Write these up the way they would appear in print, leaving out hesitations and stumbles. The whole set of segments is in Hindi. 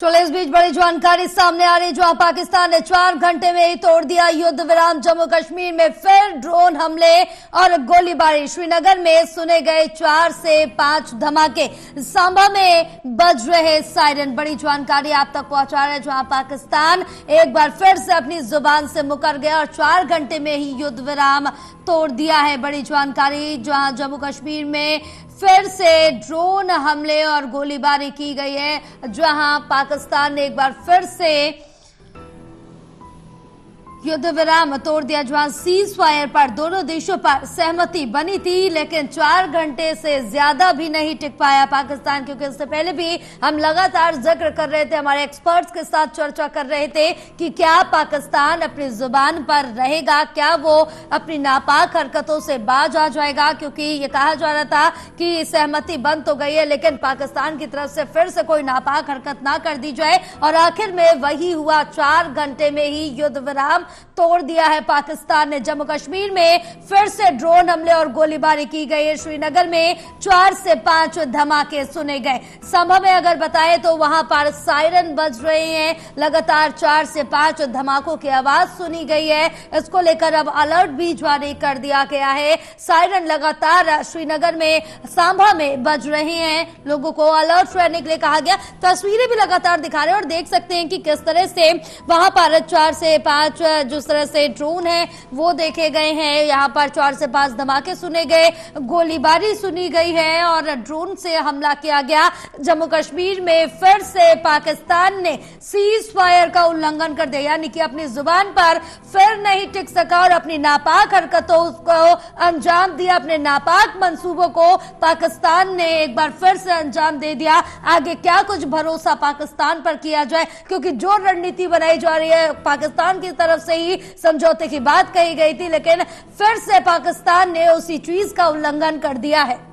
चलो इस बीच बड़ी जानकारी सामने आ रही, जहां पाकिस्तान ने 4 घंटे में ही तोड़ दिया युद्ध विराम। जम्मू कश्मीर में फिर ड्रोन हमले और गोलीबारी। श्रीनगर में सुने गए 4 से 5 धमाके। सांबा में बज रहे सायरन। बड़ी जानकारी आप तक पहुंचा रहे हैं, जहां पाकिस्तान एक बार फिर से अपनी जुबान से मुकर गया और 4 घंटे में ही युद्ध विराम तोड़ दिया है। बड़ी जानकारी, जहां जम्मू कश्मीर में फिर से ड्रोन हमले और गोलीबारी की गई है, जहां पाकिस्तान ने एक बार फिर से युद्ध विराम तोड़ दिया। जहां सीज फायर पर दोनों देशों पर सहमति बनी थी, लेकिन 4 घंटे से ज्यादा भी नहीं टिक पाया पाकिस्तान, क्योंकि इससे पहले भी हम लगातार जिक्र कर रहे थे, हमारे एक्सपर्ट्स के साथ चर्चा कर रहे थे कि क्या पाकिस्तान अपनी जुबान पर रहेगा, क्या वो अपनी नापाक हरकतों से बाज आ जाएगा, क्योंकि ये कहा जा रहा था कि सहमति बन तो गई है, लेकिन पाकिस्तान की तरफ से फिर से कोई नापाक हरकत ना कर दी जाए। और आखिर में वही हुआ, 4 घंटे में ही युद्ध विराम तोड़ दिया है पाकिस्तान ने। जम्मू कश्मीर में फिर से ड्रोन हमले और गोलीबारी की गई है। श्रीनगर में 4 से 5 धमाके सुने गए। सांबा में अगर बताएं तो वहां पर सायरन बज रहे हैं, लगातार 4 से 5 धमाकों की आवाज सुनी गई है। इसको लेकर अब अलर्ट भी जारी कर दिया गया है। सायरन लगातार श्रीनगर में, सांबा में बज रहे हैं, लोगों को अलर्ट रहने के लिए कहा गया। तस्वीरें भी लगातार दिखा रहे हैं और देख सकते हैं कि किस तरह से वहां पर 4 से 5 जिस तरह से ड्रोन है वो देखे गए हैं। यहाँ पर 4 से 5 धमाके सुने गए, गोलीबारी सुनी गई है और ड्रोन से हमला किया गया। जम्मू कश्मीर में फिर से पाकिस्तान ने सीज फायर का उल्लंघन कर दिया, यानी कि अपनी जुबान पर फिर नहीं टिक सका और अपनी नापाक हरकतों को अंजाम दिया। अपने नापाक मंसूबों को पाकिस्तान ने एक बार फिर से अंजाम दे दिया। आगे क्या कुछ भरोसा पाकिस्तान पर किया जाए, क्योंकि जो रणनीति बनाई जा रही है, पाकिस्तान की तरफ से ही समझौते की बात कही गई थी, लेकिन फिर से पाकिस्तान ने उसी चीज का उल्लंघन कर दिया है।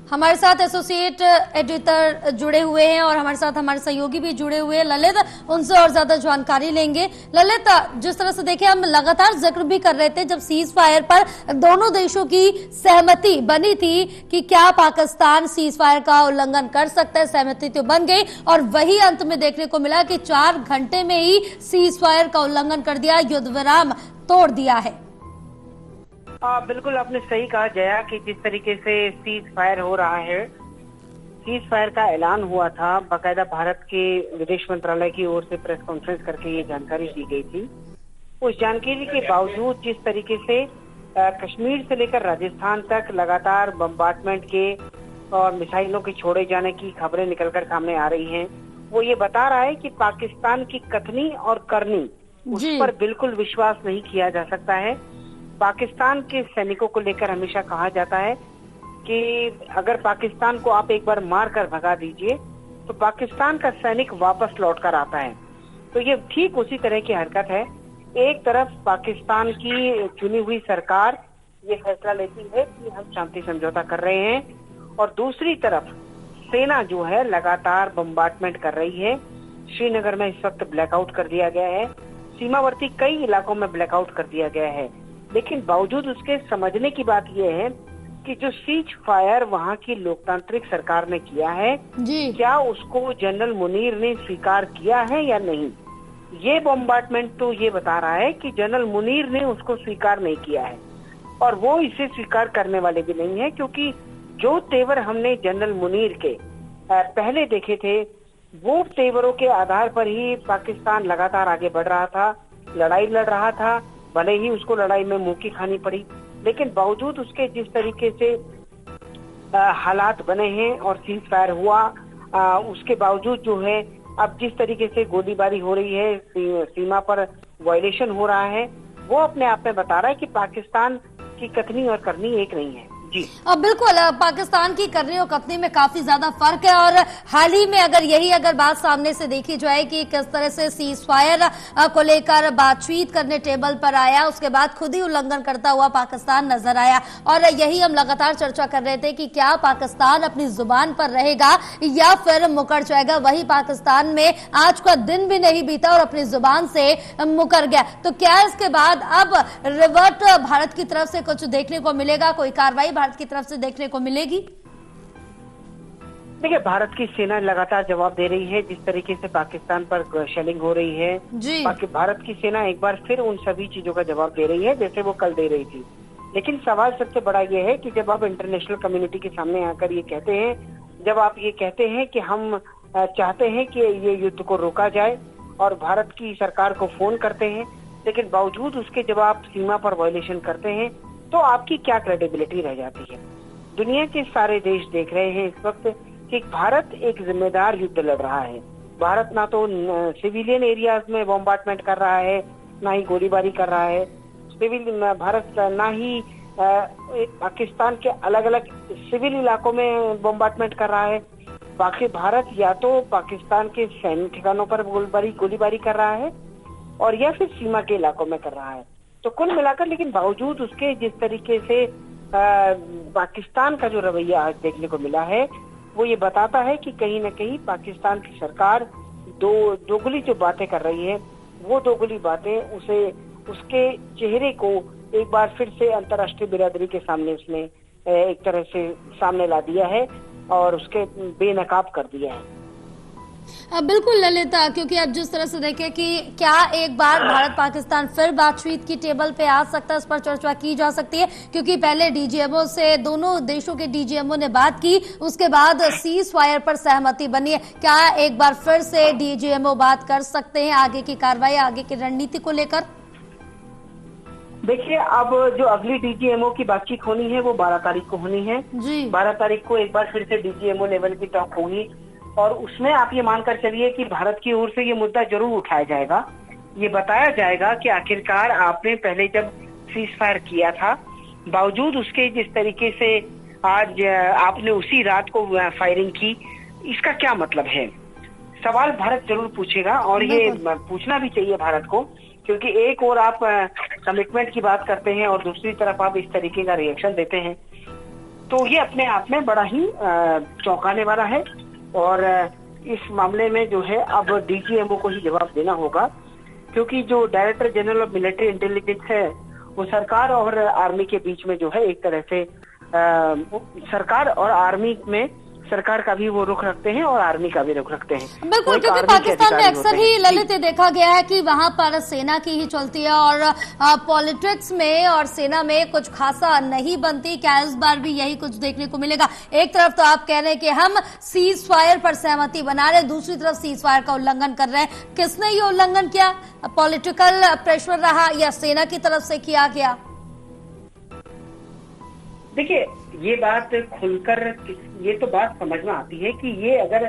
हमारे साथ एसोसिएट एडिटर जुड़े हुए हैं और हमारे साथ हमारे सहयोगी भी जुड़े हुए हैं ललित, उनसे और ज्यादा जानकारी लेंगे। ललित, जिस तरह से देखें, हम लगातार जिक्र भी कर रहे थे जब सीज फायर पर दोनों देशों की सहमति बनी थी कि क्या पाकिस्तान सीज फायर का उल्लंघन कर सकता है, सहमति तो बन गई और वही अंत में देखने को मिला कि 4 घंटे में ही सीज फायर का उल्लंघन कर दिया, युद्ध विराम तोड़ दिया है। बिल्कुल आपने सही कहा जया कि जिस तरीके से सीज फायर हो रहा है, सीज फायर का ऐलान हुआ था, बाकायदा भारत के विदेश मंत्रालय की ओर से प्रेस कॉन्फ्रेंस करके ये जानकारी दी गई थी। उस जानकारी के बावजूद जिस तरीके से कश्मीर से लेकर राजस्थान तक लगातार बम्बार्टमेंट के और मिसाइलों के छोड़े जाने की खबरें निकलकर सामने आ रही हैं, वो ये बता रहा है कि पाकिस्तान की कथनी और करनी, उस पर बिल्कुल विश्वास नहीं किया जा सकता है। पाकिस्तान के सैनिकों को लेकर हमेशा कहा जाता है कि अगर पाकिस्तान को आप एक बार मार कर भगा दीजिए तो पाकिस्तान का सैनिक वापस लौट कर आता है। तो ये ठीक उसी तरह की हरकत है। एक तरफ पाकिस्तान की चुनी हुई सरकार ये फैसला लेती है कि हम शांति समझौता कर रहे हैं, और दूसरी तरफ सेना जो है लगातार बम्बार्टमेंट कर रही है। श्रीनगर में इस वक्त ब्लैकआउट कर दिया गया है, सीमावर्ती कई इलाकों में ब्लैकआउट कर दिया गया है। लेकिन बावजूद उसके समझने की बात यह है कि जो सीज फायर वहाँ की लोकतांत्रिक सरकार ने किया है, क्या उसको जनरल मुनीर ने स्वीकार किया है या नहीं। ये बॉम्बार्टमेंट तो ये बता रहा है कि जनरल मुनीर ने उसको स्वीकार नहीं किया है, और वो इसे स्वीकार करने वाले भी नहीं है, क्योंकि जो तेवर हमने जनरल मुनीर के पहले देखे थे, वो तेवरों के आधार पर ही पाकिस्तान लगातार आगे बढ़ रहा था, लड़ाई लड़ रहा था। भले ही उसको लड़ाई में मुंह की खानी पड़ी, लेकिन बावजूद उसके जिस तरीके से हालात बने हैं और सीज फायर हुआ, उसके बावजूद जो है अब जिस तरीके से गोलीबारी हो रही है, सीमा पर वायलेशन हो रहा है, वो अपने आप में बता रहा है कि पाकिस्तान की कथनी और करनी एक नहीं है। जी। अब बिल्कुल पाकिस्तान की करनी और कतनी में काफी ज्यादा फर्क है और हाल ही में अगर बात सामने से देखी जाए कि किस तरह से सीज फायर को लेकर बातचीत करने टेबल पर आया, उसके बाद खुद ही उल्लंघन करता हुआ पाकिस्तान नजर आया। और यही हम लगातार चर्चा कर रहे थे कि क्या पाकिस्तान अपनी जुबान पर रहेगा या फिर मुकर जाएगा। वही पाकिस्तान में आज का दिन भी नहीं बीता और अपनी जुबान से मुकर गया। तो क्या इसके बाद अब रिवर्ट भारत की तरफ से कुछ देखने को मिलेगा, कोई कार्रवाई भारत की तरफ से देखने को मिलेगी? देखिए, भारत की सेना लगातार जवाब दे रही है। जिस तरीके से पाकिस्तान पर शेलिंग हो रही है जी। भारत की सेना एक बार फिर उन सभी चीजों का जवाब दे रही है जैसे वो कल दे रही थी। लेकिन सवाल सबसे बड़ा ये है कि जब आप इंटरनेशनल कम्युनिटी के सामने आकर ये कहते हैं, जब आप ये कहते हैं कि हम चाहते हैं कि ये युद्ध को रोका जाए और भारत की सरकार को फोन करते हैं, लेकिन बावजूद उसके जब आप सीमा पर वायलेशन करते हैं तो आपकी क्या क्रेडिबिलिटी रह जाती है। दुनिया के सारे देश देख रहे हैं इस वक्त कि भारत एक जिम्मेदार युद्ध लड़ रहा है। भारत ना तो सिविलियन एरियाज में बॉम्बार्डमेंट कर रहा है, ना ही गोलीबारी कर रहा है। भारत ना ही पाकिस्तान के अलग अलग सिविल इलाकों में बॉम्बार्डमेंट कर रहा है। बाकी भारत या तो पाकिस्तान के सैन्य ठिकानों पर गोलीबारी कर रहा है और या फिर सीमा के इलाकों में कर रहा है। तो कुल मिलाकर लेकिन बावजूद उसके जिस तरीके से पाकिस्तान का जो रवैया आज देखने को मिला है वो ये बताता है कि कहीं न कहीं पाकिस्तान की सरकार दोगुली जो बातें कर रही है वो दोगुली बातें उसके चेहरे को एक बार फिर से अंतर्राष्ट्रीय बिरादरी के सामने उसने एक तरह से सामने ला दिया है और उसके बेनकाब कर दिया है। बिल्कुल ललिता, क्योंकि अब जिस तरह से देखें कि क्या एक बार भारत पाकिस्तान फिर बातचीत की टेबल पे आ सकता है, इस पर चर्चा की जा सकती है। क्योंकि पहले डीजीएमओ से दोनों देशों के डीजीएमओ ने बात की, उसके बाद सीज फायर पर सहमति बनी है। क्या एक बार फिर से डीजीएमओ बात कर सकते हैं आगे की कार्रवाई, आगे की रणनीति को लेकर? देखिए, अब जो अगली डीजीएमओ की बातचीत होनी है वो 12 तारीख को होनी है जी। 12 तारीख को एक बार फिर से डीजीएमओ लेवल की टॉक होगी और उसमें आप ये मानकर चलिए कि भारत की ओर से ये मुद्दा जरूर उठाया जाएगा। ये बताया जाएगा कि आखिरकार आपने पहले जब सीज फायर किया था, बावजूद उसके जिस तरीके से आज आपने उसी रात को फायरिंग की, इसका क्या मतलब है। सवाल भारत जरूर पूछेगा और ये पूछना भी चाहिए भारत को, क्योंकि एक और आप कमिटमेंट की बात करते हैं और दूसरी तरफ आप इस तरीके का रिएक्शन देते हैं, तो ये अपने आप में बड़ा ही चौंकाने वाला है। और इस मामले में जो है अब डीजीएमओ को ही जवाब देना होगा, क्योंकि जो director general of military intelligence है वो सरकार और आर्मी के बीच में जो है एक तरह से सरकार और आर्मी में सरकार का भी वो रुख रखते हैं और आर्मी का भी रुख रखते हैं। बिल्कुल, क्योंकि पाकिस्तान में अक्सर ही ललित देखा गया है कि वहां पर सेना की ही चलती है और पॉलिटिक्स में और सेना में कुछ खासा नहीं बनती। क्या इस बार भी यही कुछ देखने को मिलेगा? एक तरफ तो आप कह रहे हैं कि हम सीज फायर पर सहमति बना रहे हैं, दूसरी तरफ सीज फायर का उल्लंघन कर रहे हैं। किसने ये उल्लंघन किया? पॉलिटिकल प्रेशर रहा या सेना की तरफ से किया गया? देखिए, ये बात खुलकर ये तो बात समझ में आती है कि ये अगर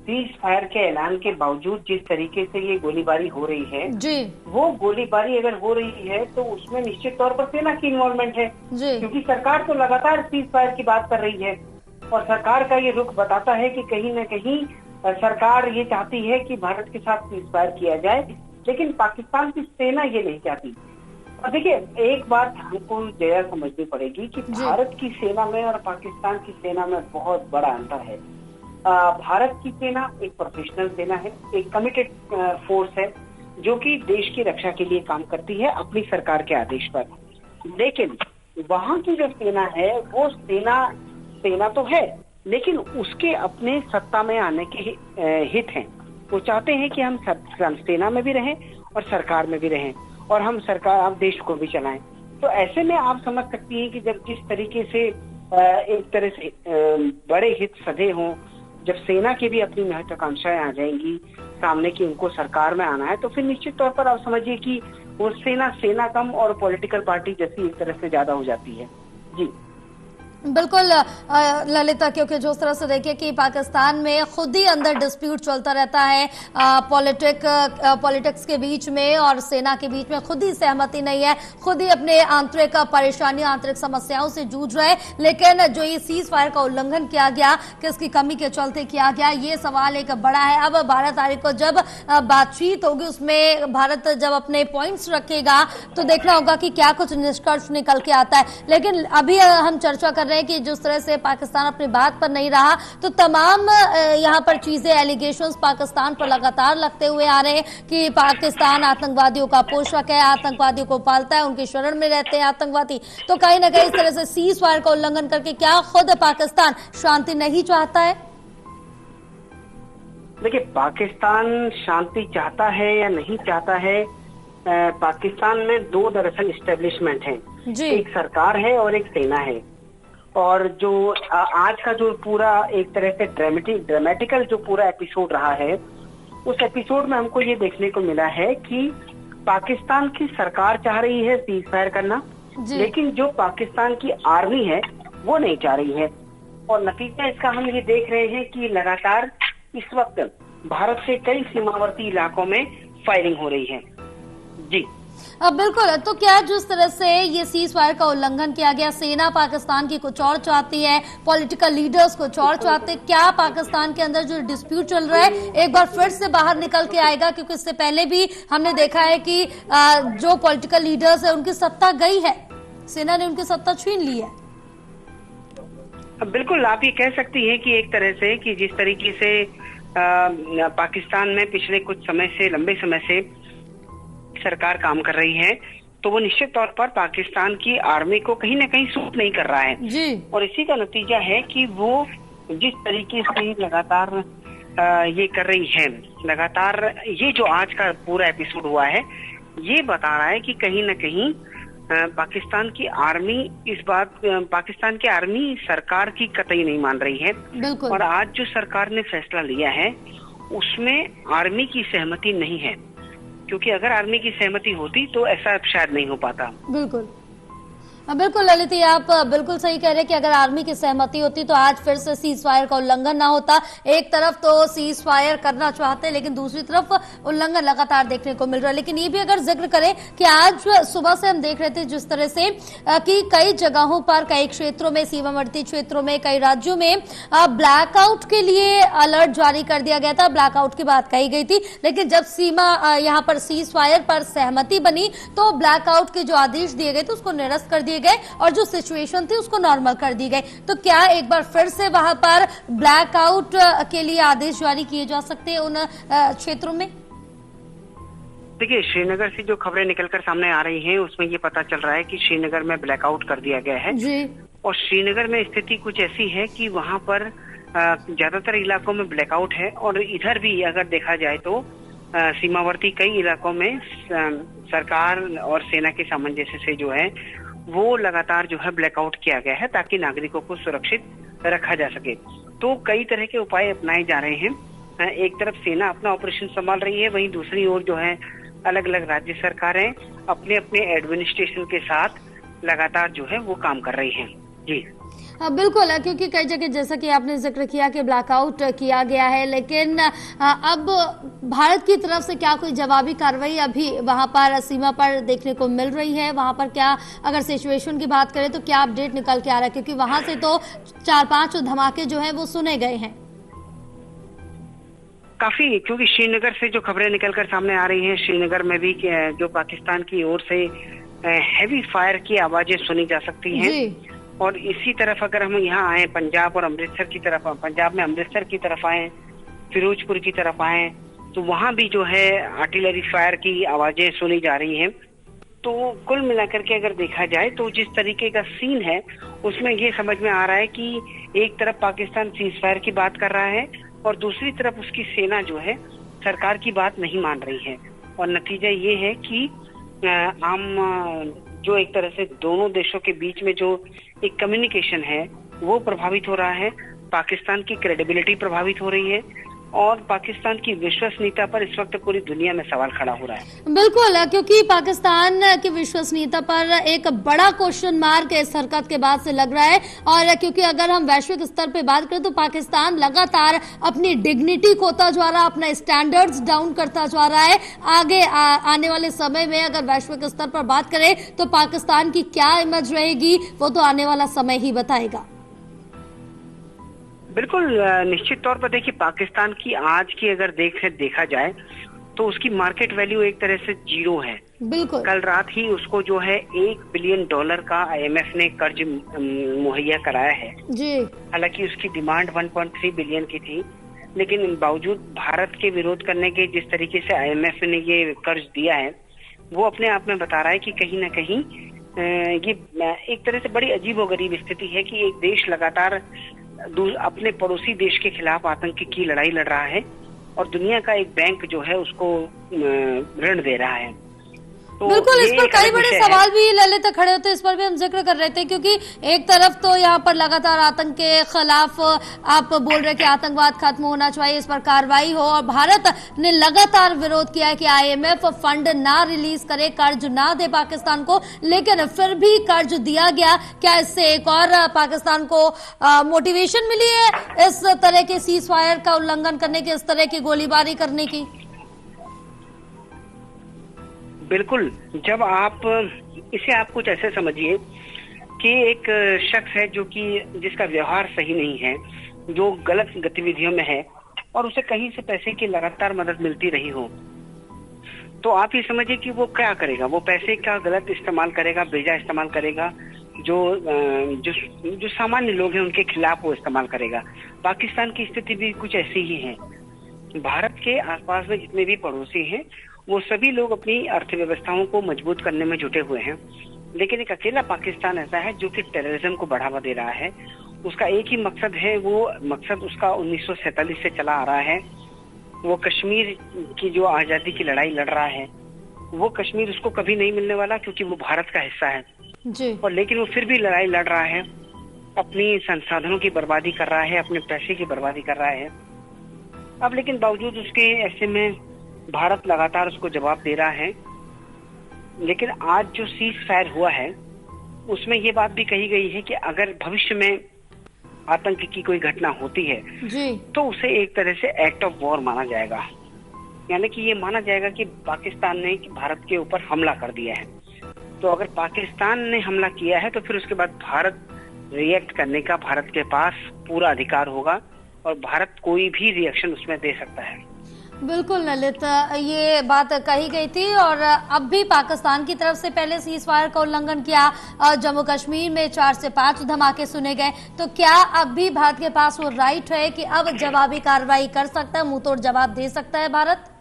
सीज फायर के ऐलान के बावजूद जिस तरीके से ये गोलीबारी हो रही है जी, वो गोलीबारी अगर हो रही है तो उसमें निश्चित तौर पर सेना की इन्वॉल्वमेंट है जी। क्योंकि सरकार तो लगातार सीज फायर की बात कर रही है और सरकार का ये रुख बताता है कि कहीं न कहीं सरकार ये चाहती है कि भारत के साथ सीज फायर किया जाए, लेकिन पाकिस्तान की सेना ये नहीं चाहती। और देखिए, एक बात हमको जया समझनी पड़ेगी कि भारत की सेना में और पाकिस्तान की सेना में बहुत बड़ा अंतर है। भारत की सेना एक प्रोफेशनल सेना है, एक कमिटेड फोर्स है जो कि देश की रक्षा के लिए काम करती है अपनी सरकार के आदेश पर। लेकिन वहां की जो सेना है वो सेना तो है, लेकिन उसके अपने सत्ता में आने के हित हैं। वो चाहते हैं कि हम सेना में भी रहें और सरकार में भी रहें और हम देश को भी चलाएं। तो ऐसे में आप समझ सकती हैं कि जब जिस तरीके से एक तरह से बड़े हित सधे हों, जब सेना की भी अपनी महत्वाकांक्षाएं आ जाएंगी सामने कि उनको सरकार में आना है, तो फिर निश्चित तौर पर आप समझिए कि वो सेना कम और पॉलिटिकल पार्टी जैसी एक तरह से ज्यादा हो जाती है। जी बिल्कुल ललिता, क्योंकि जो तरह से देखिए कि पाकिस्तान में खुद ही अंदर डिस्प्यूट चलता रहता है, पॉलिटिक्स के बीच में और सेना के बीच में खुद ही सहमति नहीं है, खुद ही अपने आंतरिक परेशानियों, आंतरिक समस्याओं से जूझ रहे। लेकिन जो ये सीज फायर का उल्लंघन किया गया, किसकी कमी के चलते किया गया, ये सवाल एक बड़ा है। अब 12 तारीख को जब बातचीत होगी, उसमें भारत जब अपने पॉइंट्स रखेगा तो देखना होगा कि क्या कुछ निष्कर्ष निकल के आता है। लेकिन अभी हम चर्चा कर रहे हैं कि जिस तरह से पाकिस्तान अपनी बात पर नहीं रहा, तो तमाम यहाँ पर चीजें, एलिगेशंस पाकिस्तान पर लगातार लगते हुए आ रहे हैं कि पाकिस्तान आतंकवादियों का पोषक है, आतंकवादियों को पालता है, उनकी शरण में रहते हैं आतंकवादी। तो कहीं ना कहीं इस तरह से सीज फायर का उल्लंघन करके क्या खुद पाकिस्तान शांति नहीं चाहता है? देखिए, पाकिस्तान शांति चाहता है या नहीं चाहता है, पाकिस्तान में दो दरअसल इस्टेब्लिशमेंट हैं, एक सरकार है और एक सेना है। और जो आज का जो पूरा एक तरह से ड्रामेटिकल जो पूरा एपिसोड रहा है, उस एपिसोड में हमको ये देखने को मिला है कि पाकिस्तान की सरकार चाह रही है सीज फायर करना, लेकिन जो पाकिस्तान की आर्मी है वो नहीं चाह रही है। और नतीजा इसका हम ये देख रहे हैं कि लगातार इस वक्त भारत से कई सीमावर्ती इलाकों में फायरिंग हो रही है। जी बिल्कुल। तो क्या जिस तरह से ये सीज फायर का उल्लंघन किया गया, सेना पाकिस्तान की कुछ और चाहती है, पॉलिटिकल लीडर्स कुछ और चाहते हैं, क्या पाकिस्तान के अंदर जो डिस्प्यूट चल रहा है एक बार फिर से बाहर निकल के आएगा? क्योंकि इससे पहले भी हमने देखा है कि जो पॉलिटिकल लीडर्स है उनकी सत्ता गई है, सेना ने उनकी सत्ता छीन ली है। बिल्कुल, आप ये कह सकती हैं कि एक तरह से कि जिस तरीके से पाकिस्तान में पिछले कुछ समय से, लंबे समय से सरकार काम कर रही है, तो वो निश्चित तौर पर पाकिस्तान की आर्मी को कहीं ना कहीं सूट नहीं कर रहा है जी। और इसी का नतीजा है कि वो जिस तरीके से लगातार ये कर रही है, लगातार ये जो आज का पूरा एपिसोड हुआ है, ये बता रहा है कि कहीं ना कहीं पाकिस्तान की आर्मी पाकिस्तान की आर्मी सरकार की कतई नहीं मान रही है। और आज जो सरकार ने फैसला लिया है उसमें आर्मी की सहमति नहीं है, क्योंकि अगर आर्मी की सहमति होती तो ऐसा शायद नहीं हो पाता। बिल्कुल बिल्कुल ललित, आप बिल्कुल सही कह रहे हैं कि अगर आर्मी की सहमति होती तो आज फिर से सीज फायर का उल्लंघन ना होता। एक तरफ तो सीज फायर करना चाहते हैं, लेकिन दूसरी तरफ उल्लंघन लगातार देखने को मिल रहा है। लेकिन ये भी अगर जिक्र करें कि आज सुबह से हम देख रहे थे जिस तरह से कि कई जगहों पर, कई क्षेत्रों में, सीमावर्ती क्षेत्रों में, कई राज्यों में ब्लैकआउट के लिए अलर्ट जारी कर दिया गया था, ब्लैकआउट की बात कही गई थी। लेकिन जब यहाँ पर सीज फायर पर सहमति बनी तो ब्लैकआउट के जो आदेश दिए गए थे उसको निरस्त कर दिए गए और जो सिचुएशन थी उसको नॉर्मल कर दी गई। तो क्या एक बार फिर से वहां पर ब्लैकआउट के लिए आदेश जारी किए जा सकते हैं उन क्षेत्रों में? देखिए, श्रीनगर से जो खबरें निकलकर सामने आ रही हैं उसमें ये पता चल रहा है कि श्रीनगर में ब्लैकआउट कर दिया गया है जी। और श्रीनगर में स्थिति कुछ ऐसी है कि वहां पर ज्यादातर इलाकों में ब्लैकआउट है और इधर भी अगर देखा जाए तो सीमावर्ती कई इलाकों में सरकार और सेना के सामंजस्य से जो है वो लगातार जो है ब्लैकआउट किया गया है ताकि नागरिकों को सुरक्षित रखा जा सके। तो कई तरह के उपाय अपनाए जा रहे हैं। एक तरफ सेना अपना ऑपरेशन संभाल रही है, वहीं दूसरी ओर जो है अलग अलग राज्य सरकारें अपने अपने एडमिनिस्ट्रेशन के साथ लगातार जो है वो काम कर रही हैं। जी बिल्कुल, क्योंकि कई जगह जैसा कि आपने जिक्र किया कि ब्लैकआउट किया गया है, लेकिन अब भारत की तरफ से क्या कोई जवाबी कार्रवाई अभी वहां पर सीमा पर देखने को मिल रही है? वहां पर क्या, अगर सिचुएशन की बात करें तो क्या अपडेट निकल के आ रहा है? क्योंकि वहां से तो 4-5 धमाके जो है वो सुने गए हैं काफी, क्योंकि श्रीनगर से जो खबरें निकलकर सामने आ रही हैं, श्रीनगर में भी जो पाकिस्तान की ओर से हैवी फायर की आवाजें सुनी जा सकती हैं। और इसी तरफ अगर हम यहाँ आए पंजाब और अमृतसर की तरफ, पंजाब में अमृतसर की तरफ आए, फिरोजपुर की तरफ आए, तो वहां भी जो है आर्टिलरी फायर की आवाजें सुनी जा रही हैं। तो कुल मिलाकर के अगर देखा जाए तो जिस तरीके का सीन है उसमें ये समझ में आ रहा है कि एक तरफ पाकिस्तान सीज फायर की बात कर रहा है और दूसरी तरफ उसकी सेना जो है सरकार की बात नहीं मान रही है। और नतीजा ये है कि जो एक तरह से दोनों देशों के बीच में जो एक कम्युनिकेशन है वो प्रभावित हो रहा है, पाकिस्तान की क्रेडिबिलिटी प्रभावित हो रही है और पाकिस्तान की विश्वसनीयता पर इस वक्त पूरी दुनिया में सवाल खड़ा हो रहा है। बिल्कुल, क्योंकि पाकिस्तान की विश्वसनीयता पर एक बड़ा क्वेश्चन मार्क इस हरकत के बाद से लग रहा है। और क्योंकि अगर हम वैश्विक स्तर पे बात करें तो पाकिस्तान लगातार अपनी डिग्निटी खोता जा रहा है, अपना स्टैंडर्ड्स डाउन करता जा रहा है। आगे आने वाले समय में अगर वैश्विक स्तर पर बात करें तो पाकिस्तान की क्या इमेज रहेगी वो तो आने वाला समय ही बताएगा। बिल्कुल, निश्चित तौर पर देखिए, पाकिस्तान की आज की अगर देखा जाए तो उसकी मार्केट वैल्यू एक तरह से जीरो है। बिल्कुल, कल रात ही उसको जो है $1 बिलियन का IMF ने कर्ज मुहैया कराया है जी। हालांकि उसकी डिमांड 1.3 बिलियन की थी, लेकिन बावजूद भारत के विरोध करने के जिस तरीके से IMF ने ये कर्ज दिया है वो अपने आप में बता रहा है कि कहीं ना कहीं ये एक तरह से बड़ी अजीबोगरीब स्थिति है कि एक देश लगातार अपने पड़ोसी देश के खिलाफ आतंक की लड़ाई लड़ रहा है और दुनिया का एक बैंक जो है उसको ऋण दे रहा है। तो बिल्कुल, इस पर कई बड़े सवाल भी ललित खड़े होते हैं, इस पर भी हम जिक्र कर रहे थे, क्योंकि एक तरफ तो यहाँ पर लगातार आतंक के खिलाफ आप बोल रहे कि आतंकवाद खत्म होना चाहिए, इस पर कार्रवाई हो, और भारत ने लगातार विरोध किया है कि IMF फंड ना रिलीज करे, कर्ज ना दे पाकिस्तान को, लेकिन फिर भी कर्ज दिया गया। क्या इससे एक और पाकिस्तान को मोटिवेशन मिली है इस तरह के सीज फायर का उल्लंघन करने की, इस तरह की गोलीबारी करने की? बिल्कुल, जब आप कुछ ऐसे समझिए कि एक शख्स है जो कि जिसका व्यवहार सही नहीं है, जो गलत गतिविधियों में है और उसे कहीं से पैसे की लगातार मदद मिलती रही हो, तो आप ये समझिए कि वो क्या करेगा। वो पैसे का गलत इस्तेमाल करेगा, बेजा इस्तेमाल करेगा, जो सामान्य लोग हैं उनके खिलाफ वो इस्तेमाल करेगा। पाकिस्तान की स्थिति भी कुछ ऐसी ही है। भारत के आसपास में जितने भी पड़ोसी हैं वो सभी लोग अपनी अर्थव्यवस्थाओं को मजबूत करने में जुटे हुए हैं, लेकिन एक अकेला पाकिस्तान ऐसा है जो कि टेररिज्म को बढ़ावा दे रहा है। उसका एक ही मकसद है, वो मकसद उसका 1947 से चला आ रहा है। वो कश्मीर की जो आजादी की लड़ाई लड़ रहा है, वो कश्मीर उसको कभी नहीं मिलने वाला क्योंकि वो भारत का हिस्सा है जी। और लेकिन वो फिर भी लड़ाई लड़ रहा है, अपनी संसाधनों की बर्बादी कर रहा है, अपने पैसे की बर्बादी कर रहा है। अब लेकिन बावजूद उसके ऐसे में भारत लगातार उसको जवाब दे रहा है। लेकिन आज जो सीज फायर हुआ है उसमें ये बात भी कही गई है कि अगर भविष्य में आतंक की कोई घटना होती है जी, तो उसे एक तरह से एक्ट ऑफ वॉर माना जाएगा, यानी कि ये माना जाएगा कि पाकिस्तान ने भारत के ऊपर हमला कर दिया है। तो अगर पाकिस्तान ने हमला किया है तो फिर उसके बाद भारत रिएक्ट करने का भारत के पास पूरा अधिकार होगा और भारत कोई भी रिएक्शन उसमें दे सकता है। बिल्कुल ललित, ये बात कही गई थी और अब भी पाकिस्तान की तरफ से पहले सीज फायर का उल्लंघन किया। जम्मू कश्मीर में 4 से 5 धमाके सुने गए, तो क्या अब भी भारत के पास वो राइट है कि अब जवाबी कार्रवाई कर सकता है, मुंह तोड़ जवाब दे सकता है भारत?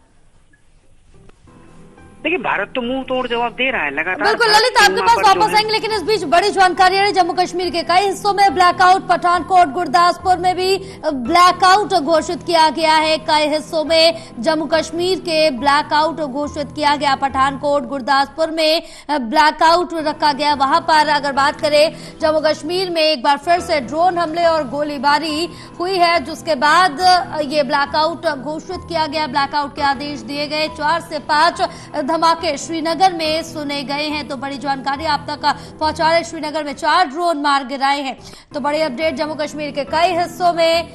देखिए, भारत तो मुंह तोड़ जवाब दे रहा है लगातार। बिल्कुल ललित, आपके पास वापस आएंगे, लेकिन इस बीच बड़ी जानकारी आ रही है, जम्मू कश्मीर के कई हिस्सों में ब्लैकआउट, पठानकोट गुरदासपुर में भी ब्लैकआउट घोषित किया गया है। कई हिस्सों में जम्मू कश्मीर के ब्लैकआउट घोषित किया गया, पठानकोट गुरदासपुर में ब्लैकआउट रखा गया। वहां पर अगर बात करें जम्मू कश्मीर में एक बार फिर से ड्रोन हमले और गोलीबारी हुई है, जिसके बाद ये ब्लैकआउट घोषित किया गया, ब्लैकआउट के आदेश दिए गए। 4 से 5 धमाके श्रीनगर में सुने गए हैं, तो बड़ी जानकारी आप तक पहुंचा रहे। श्रीनगर में 4 ड्रोन मार गिराए हैं, तो बड़ी अपडेट, जम्मू कश्मीर के कई हिस्सों में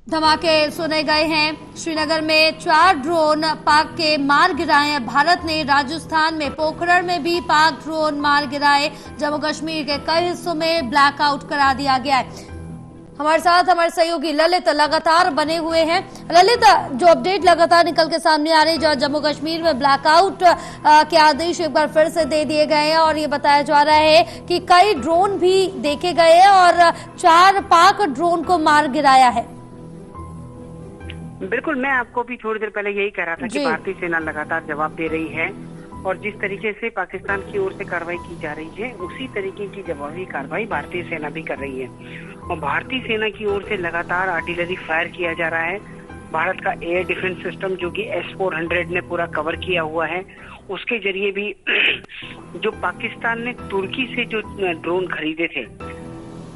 धमाके सुने गए हैं। श्रीनगर में 4 ड्रोन पाक के मार गिराए हैं भारत ने। राजस्थान में पोखरण में भी पाक ड्रोन मार गिराए। जम्मू कश्मीर के कई हिस्सों में ब्लैकआउट करा दिया गया है। हमारे साथ हमारे सहयोगी ललित लगातार बने हुए हैं। ललित, जो अपडेट लगातार निकल के सामने आ रही है, जम्मू कश्मीर में ब्लैकआउट के आदेश एक बार फिर से दे दिए गए हैं और ये बताया जा रहा है कि कई ड्रोन भी देखे गए हैं और 4 पाक ड्रोन को मार गिराया है। बिल्कुल, मैं आपको भी थोड़ी देर पहले यही कह रहा था कि भारतीय सेना लगातार जवाब दे रही है और जिस तरीके से पाकिस्तान की ओर से कार्रवाई की जा रही है उसी तरीके की जवाबी कार्रवाई भारतीय सेना भी कर रही है। और भारतीय सेना की ओर से लगातार आर्टिलरी फायर किया जा रहा है। भारत का एयर डिफेंस सिस्टम जो कि S-400 ने पूरा कवर किया हुआ है, उसके जरिए भी जो पाकिस्तान ने तुर्की से जो ड्रोन खरीदे थे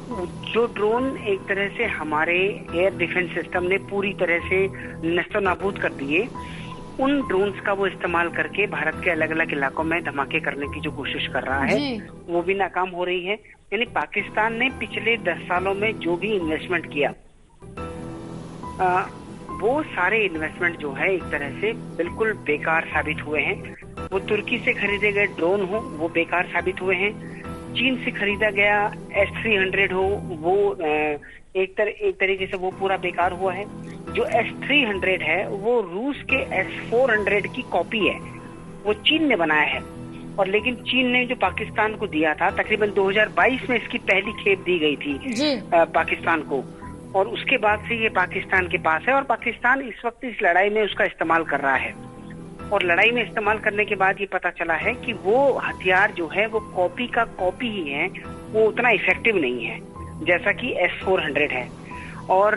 जो ड्रोन एक तरह से हमारे एयर डिफेंस सिस्टम ने पूरी तरह से नस्तोनाबूद कर दिए, उन ड्रोन्स का वो इस्तेमाल करके भारत के अलग अलग इलाकों में धमाके करने की जो कोशिश कर रहा है वो भी नाकाम हो रही है। यानी पाकिस्तान ने पिछले 10 सालों में जो भी इन्वेस्टमेंट किया, वो सारे इन्वेस्टमेंट जो है एक तरह से बिल्कुल बेकार साबित हुए हैं। वो तुर्की से खरीदे गए ड्रोन हो वो बेकार साबित हुए हैं, चीन से खरीदा गया S-300 हो वो एक तरीके से वो पूरा बेकार हुआ है। जो S-300 है वो रूस के S-400 की कॉपी है, वो चीन ने बनाया है। और लेकिन चीन ने जो पाकिस्तान को दिया था, तकरीबन 2022 में इसकी पहली खेप दी गई थी पाकिस्तान को, और उसके बाद से ये पाकिस्तान के पास है और पाकिस्तान इस वक्त इस लड़ाई में उसका इस्तेमाल कर रहा है। और लड़ाई में इस्तेमाल करने के बाद ये पता चला है कि वो हथियार जो है वो कॉपी का कॉपी ही है, वो उतना इफेक्टिव नहीं है जैसा कि S-400 है। और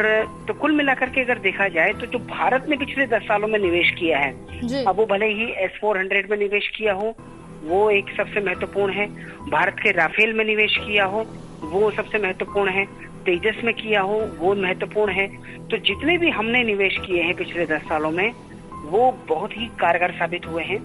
तो कुल मिलाकर के अगर देखा जाए तो जो भारत ने पिछले 10 सालों में निवेश किया है, अब वो भले ही S-400 में निवेश किया हो वो एक सबसे महत्वपूर्ण है, भारत के राफेल में निवेश किया हो वो सबसे महत्वपूर्ण है, तेजस में किया हो वो महत्वपूर्ण है। तो जितने भी हमने निवेश किए हैं पिछले 10 सालों में वो बहुत ही कारगर साबित हुए हैं।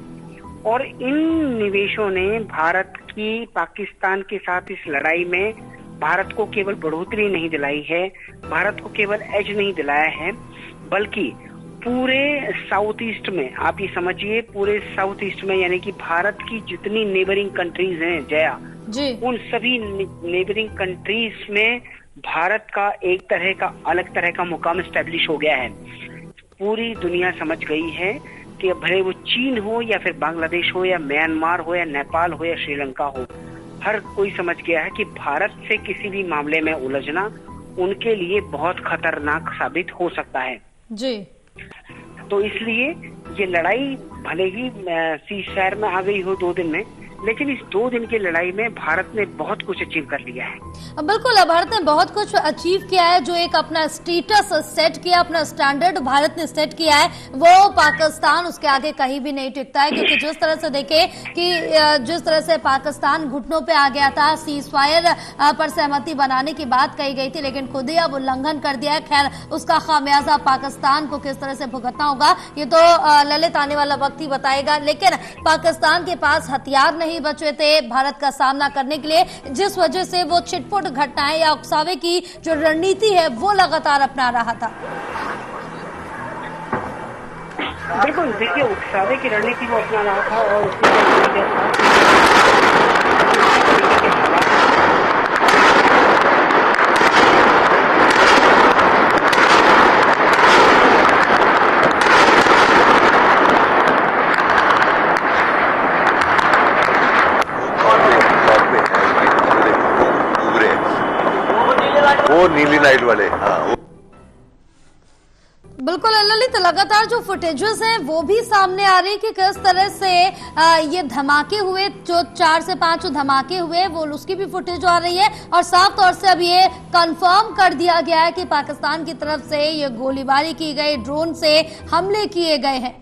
और इन निवेशों ने भारत की पाकिस्तान के साथ इस लड़ाई में भारत को केवल बढ़ोतरी नहीं दिलाई है, भारत को केवल एज नहीं दिलाया है, बल्कि पूरे साउथ ईस्ट में, आप ये समझिए पूरे साउथ ईस्ट में, यानी कि भारत की जितनी नेबरिंग कंट्रीज हैं जया जी, उन सभी नेबरिंग कंट्रीज में भारत का एक तरह का अलग तरह का मुकाम एस्टेब्लिश हो गया है। पूरी दुनिया समझ गई है कि अब भले वो चीन हो या फिर बांग्लादेश हो या म्यांमार हो या नेपाल हो या श्रीलंका हो, हर कोई समझ गया है कि भारत से किसी भी मामले में उलझना उनके लिए बहुत खतरनाक साबित हो सकता है जी। तो इसलिए ये लड़ाई भले ही सीज़फायर में आ गई हो 2 दिन में, लेकिन इस 2 दिन की लड़ाई में भारत ने बहुत कुछ अचीव कर लिया है। बिल्कुल, भारत ने बहुत कुछ अचीव किया है। जो एक अपना स्टेटस सेट किया, अपना स्टैंडर्ड भारत ने सेट किया है, वो पाकिस्तान उसके आगे कहीं भी नहीं टिकता है। क्योंकि जिस तरह से देखे कि जिस तरह से पाकिस्तान घुटनों पे आ गया था, सीज़फायर पर सहमति बनाने की बात कही गई थी, लेकिन खुद ही अब उल्लंघन कर दिया है। खैर, उसका खामियाजा पाकिस्तान को किस तरह से भुगतना होगा ये तो ललित आने वाला वक्त ही बताएगा। लेकिन पाकिस्तान के पास हथियार नहीं बचे थे भारत का सामना करने के लिए, जिस वजह से वो छिटपुट घटनाएं या उकसावे की जो रणनीति है वो लगातार अपना रहा था। बिल्कुल, देखिए उकसावे की रणनीति वो अपना रहा था और वो नीली लाइट वाले। हाँ, बिल्कुल ललित, लगातार जो फुटेजेस हैं वो भी सामने आ रही कि किस तरह से ये धमाके हुए, जो 4 से 5 धमाके हुए वो उसकी भी फुटेज आ रही है। और साफ तौर से अब ये कंफर्म कर दिया गया है कि पाकिस्तान की तरफ से ये गोलीबारी की गई, ड्रोन से हमले किए गए हैं।